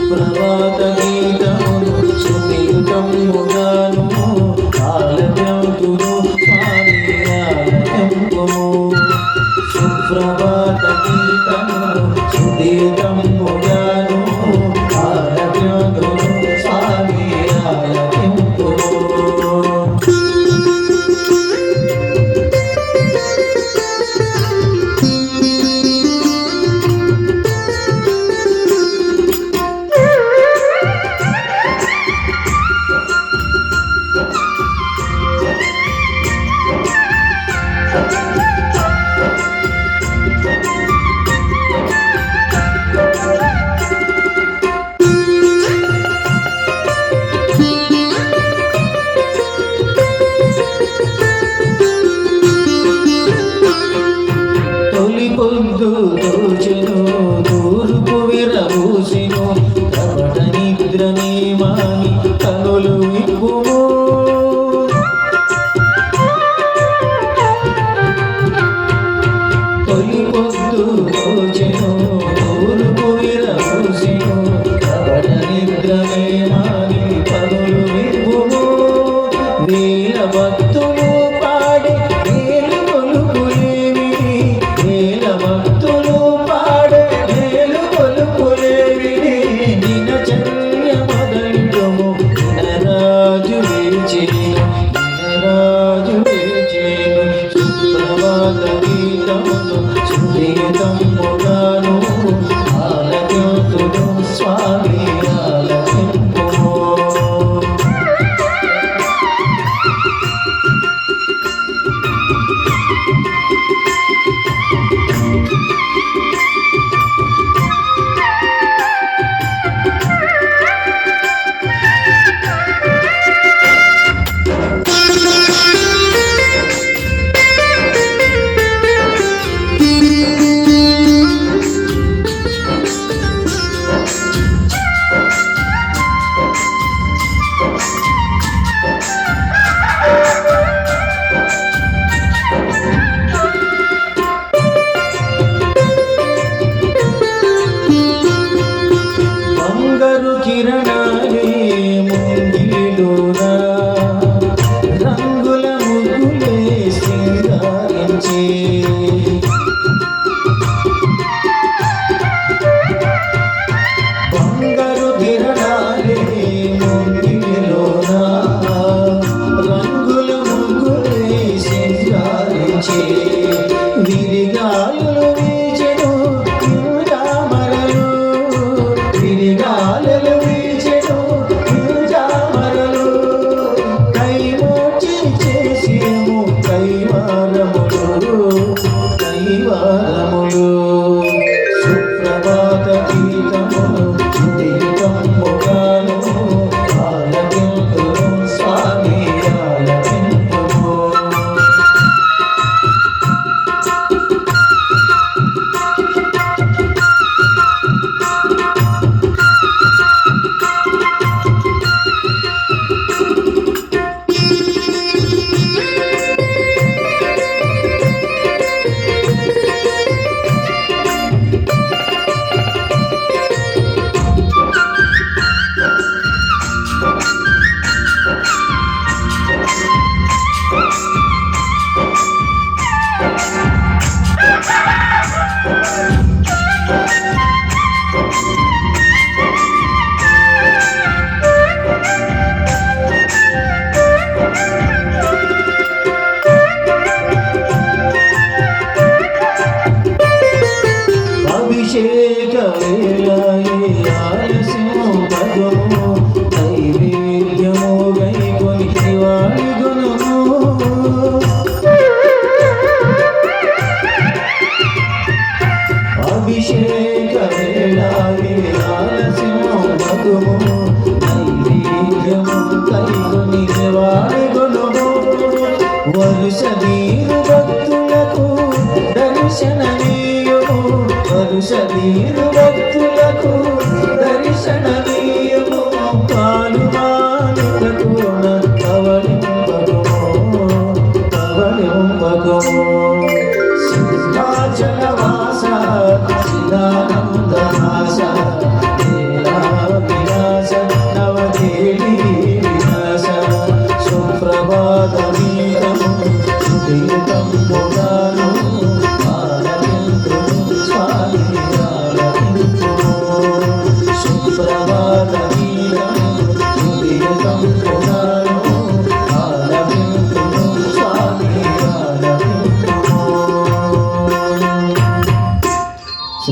సుప్రభాత గీతమును సునీతముగాను ఆలయంతును స్వామి ఆలయంతును. సుప్రభాత గీతమును సునీతముగాను ఆలయంతును స్వామి ఆలయంతును. పొద్దు దోచెను తూర్పు విరబూసెను కపట నిద్రనే మాని కనులు విప్పుము. తొలి పొద్దు దోచెను తూర్పు విరబూసెను కపట నిద్రనే మాని కనులు విప్పుము. వేల భక్తులు పాడే వేలు కొలుపులేవి, వేల భక్తులు పాడే వేలు కొలుపులేవి. దినచర్య మొదలుము దినరాజు వేచేను, దినరాజు వేచేను. సుప్రభాత గీతమును సునీతముగాను ఆలయంతును స్వామి ఆలయంతును. బంగారు కిరణాలే ముంగిలోనా రంగుల ముగ్గులే సింగారించే. బంగారు కిరణాలే ముంగిలోనా రంగుల ముగ్గులే సింగారించే. విరిగాలులు వీచెను తామరలు, విరిగాలులు వీచెను తామరలు. కైమోచి చేసేము కైవారములు, కైవారములు. సుప్రభాత గీతమును సునీతముగాను ఆలయంతును స్వామి ఆలయంతును. అభిషేక వేళాయే ఆలస్యము భగము నైవేద్యము గైకొని వాడి గుణము. అభిషేక వేళాయే ఆలస్యము భగము నైవేద్యము గైకొని వాడి గుణము. వరుస దీరు భక్తులకు దర్శనమీయు, వరుస దీరు